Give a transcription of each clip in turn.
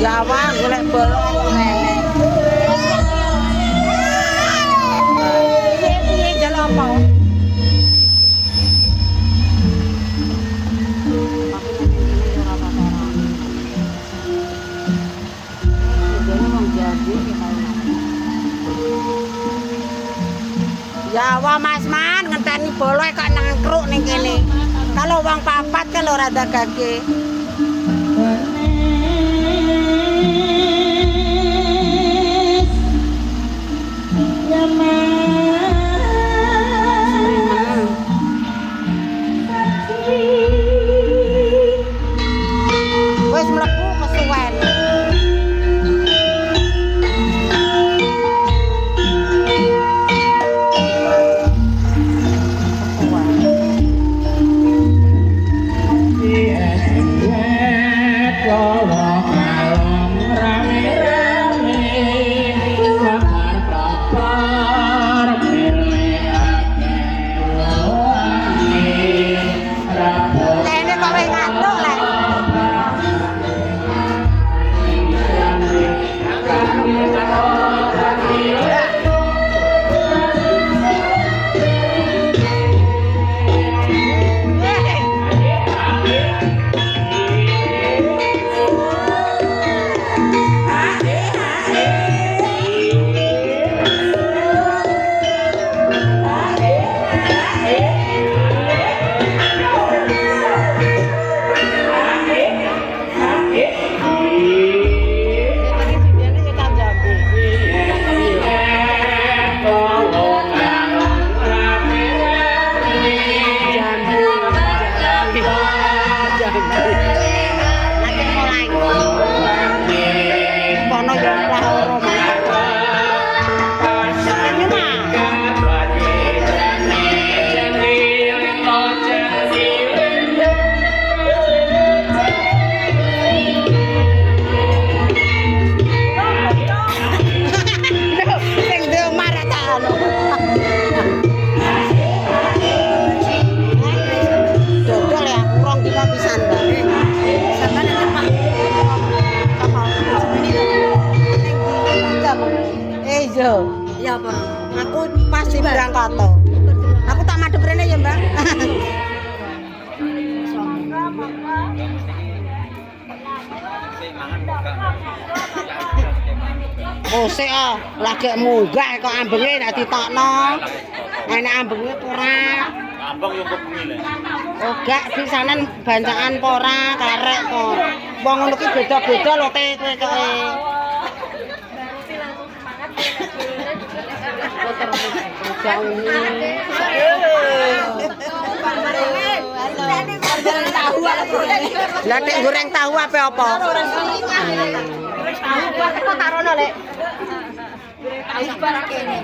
Jawa golek bolong ngene. Piye jalan apa? Jawa Mas Man ngenteni bolo kok nangkruk ning kene. Kalau wong papat kan ora dagake. Wis mlebu kesuwen. Ya apa? Aku pasti berangkat toh. Aku tak madhep rene ya, Mbak. Bose ah, lagi munggah kok ambenge dak ditokno. Enek ambenge ora. Ambeng yo kebengi lho. Oh, gak pisanan bancakan ora karek kok. Wong ngono ki beda-beda lho te kowe kowe. Lah nek goreng tahu apa? Goreng tahu kok tarono lek. Goreng tahu barang kene.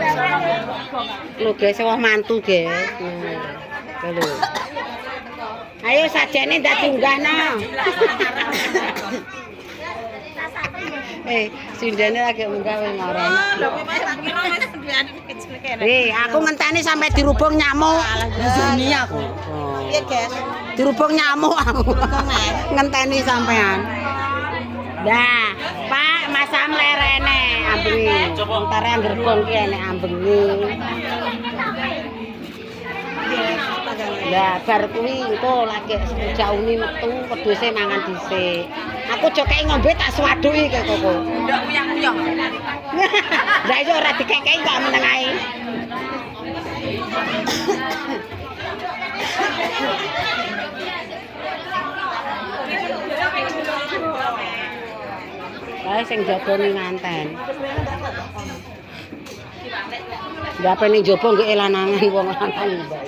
Lho guys, wah mantu guys. Lho. Ayo sajene ndak diunggahno. Sindane lagi munggah wis ngoren. Aku ngenteni sampai dirubung nyamuk. Sini aku. Iya, guys. Dirubung nyamuk aku. Ngenteni sampean. Dah, Pak, masam lerene ambengi. Antare anggerbong ki enek ambengi. Lah bar kuwi engko lagi sejauni metu wedhuse mangan dhisik. Aku jokeke ngombe tak swaduki kok kok. Ndak uyang-uyang. Lah iso ora dikekeki kok meneng ae. Lah sing jaba ning manten. Lah pene jaba nggih lanangan wong lanang mbak.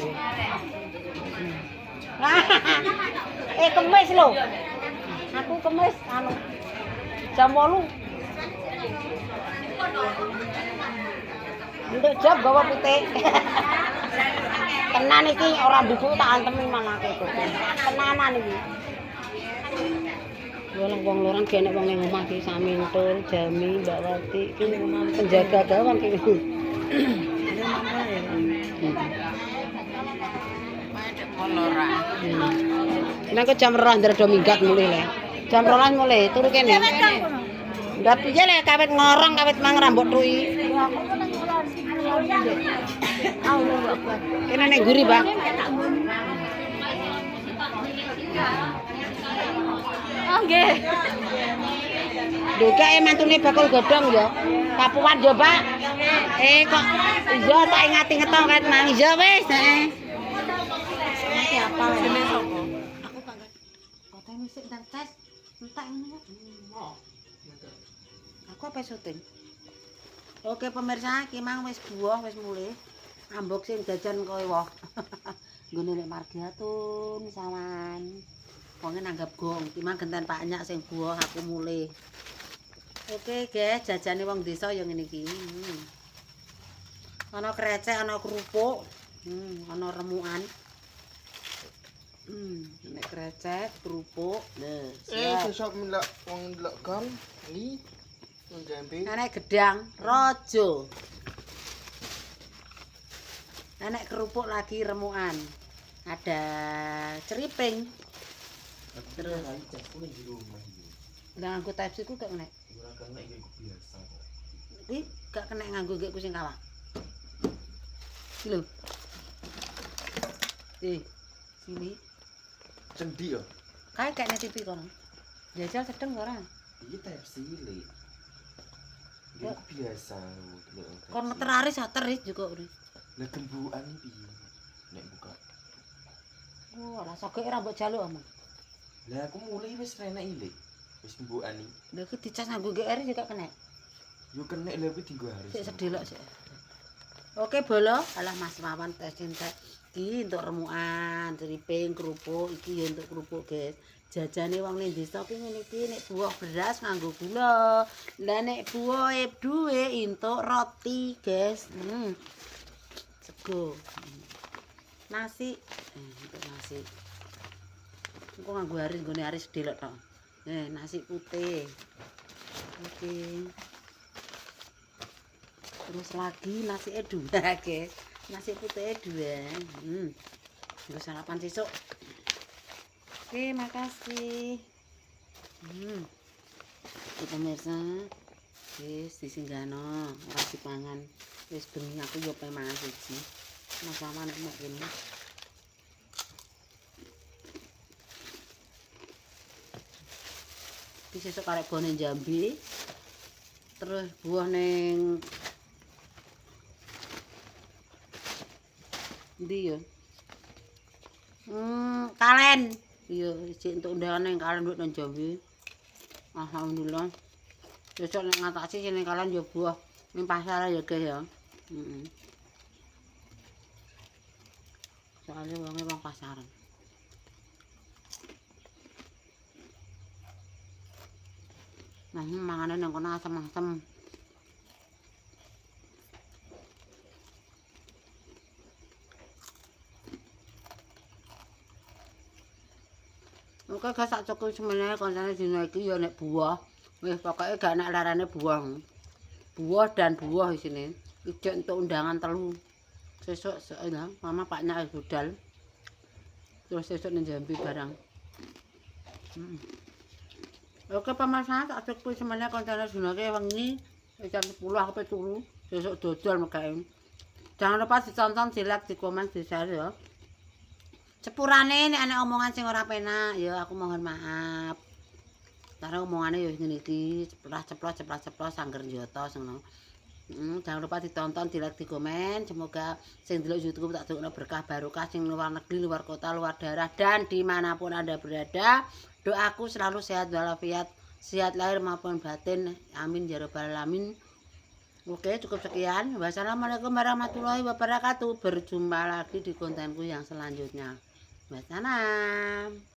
Kemis lho. Aku kemis anu jam 8. Untuk jam bawa putih. Tenan iki ora mbuku tak antemi manake kok. Tenanan iki. Wong lorong ki enek wong ning omah ki Samintul, Jami, Mbak Wati ki penjaga gawang ki. Nek jam 2 ndar do minggat mulai le. Jam 12 mulai turu kene. Enggak piye lek kawit ngorong kawit mang rambut tui. Kene nek guri, Bang. Oh nggih. Lho kae mantune bakul godhong ya. Kapuan yo, Pak. Kok iya tak ingati ngetok kawit mang. Iya wis, heeh. Siapa jenenge sapa? Aku kagak. Kotene sik ndang tes. Entek ngono. Aku apa syuting? Oke pemirsa, ki mang wis buah wis mulih. Ambok sing jajan kowe woh. Nggone nek Margiatun sawan. Wonge nanggap gong, ki mang genten banyak sing buah aku mulih. Oke guys, jajane wong desa ya ngene iki. Ana krecek, ana kerupuk, ana remukan. Nek krecek, kerupuk, Besok melak wong delok gam iki wong jambe. Nek gedang, rojo. Nek kerupuk lagi remukan. Ada ceriping. Terus nganggo Type-C ku gak nek. Ora kena iki biasa kok. Iki gak kena nganggo gek ku sing kawah. Iki lho. Sini. Cendi ya. Kae kayaknya TV kono. Jajal sedeng ora? Iki Type-C le. Iki biasa delok. Kon teraris ateris juga uri. Lah gembukan iki piye? Nek buka. Oh, ora sogek ora mbok jaluk omong. Lah aku mulai wis renek iki. Wis gembukan iki. Lha iki dicas nganggo GR juga kena. Yo kena lha kuwi dienggo harus. Sik sedelok sik. Oke, bolo. Alah Mas Wawan tes entek. Iki untuk remukan, ceriping, kerupuk, iki ya untuk kerupuk, guys. Jajane wong ning desa ki ngene iki nek buah beras nganggo gula. Lah nek buah duwe entuk roti, guys. Sego. Nasi. Untuk nasi. Engko nganggo aris nggone aris delok to. Nasi putih. Oke. Terus lagi nasi dua, guys. Nasi putih dua. Nggo sarapan sesuk. Oke, makasih. Pemirsa, wis disinggano, ora dipangan. Wis bengi aku yo pengen mangan siji. Mas sama nek mau kene. Iki sesuk karek bone Jambi. Terus buah ning ndi yo? Kalen. Iya, isih entuk undangan ning Kalen nduk nang Jambi. Alhamdulillah. Besok nek ngatasi sing ning Kalen yo buah ning pasar ya guys ya. Soalnya wonge wong pasaran. Nah, mangane nang kono asem-asem. Oke guys, sak cukup semeneh koncane dina iki ya nek buah. Wis pokoke gak nek larane buah. Buah dan buah isine. Ijek untuk undangan telu. Sesuk mama paknya budal. Terus sesuk ning Jambi barang. Oke pemirsa, tak cukup semeneh koncane dina iki wengi jam 10 aku turu. Sesuk dodol mekae. Jangan lupa ditonton, di-like, di komen, di-share ya. Sepurane nek ana omongan sing ora penak ya aku mohon maaf. Karena omongane ya ngene iki, ceplas-ceplos sangger njoto ngono. Jangan lupa ditonton, di-like, di komen. Semoga sing delok YouTube tak dongno berkah barokah sing luar negeri, luar kota, luar daerah dan dimanapun Anda berada. Doaku selalu sehat walafiat, sehat lahir maupun batin. Amin ya rabbal alamin. Oke, cukup sekian. Wassalamualaikum warahmatullahi wabarakatuh. Berjumpa lagi di kontenku yang selanjutnya. Wassalam.